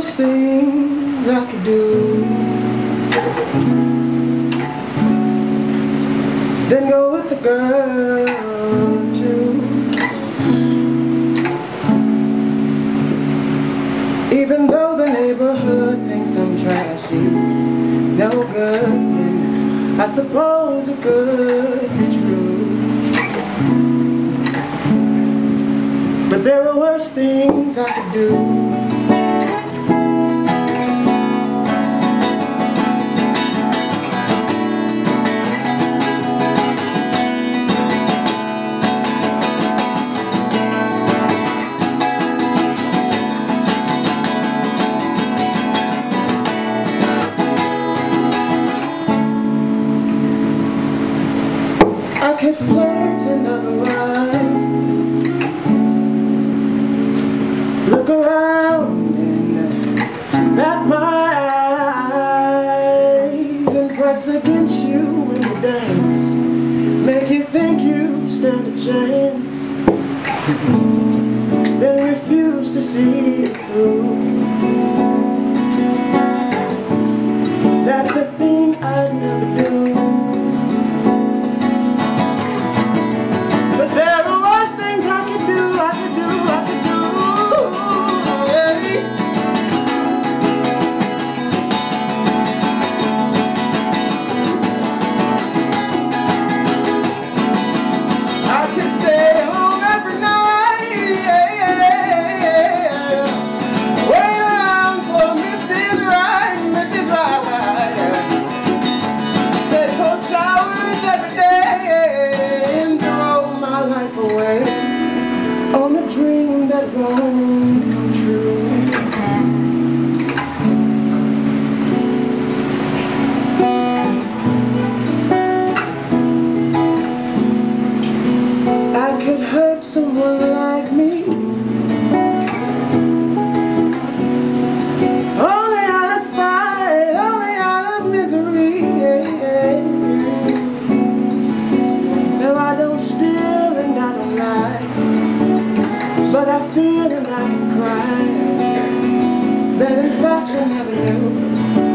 worst things I could do than go with a girl too. Even though the neighborhood thinks I'm trashy, no good, and I suppose it could be true. But there are worse things I could do. I could flirt and otherwise look around and bat my eyes and press against you in the dance, make you think you stand a chance, then refuse to see it through. That's a thing I'd never do. On a dream that won't come true. I could hurt someone like me only out of spite, only out of misery. No, I don't steal and I don't lie, but I feel and I can cry, but in fact I never knew.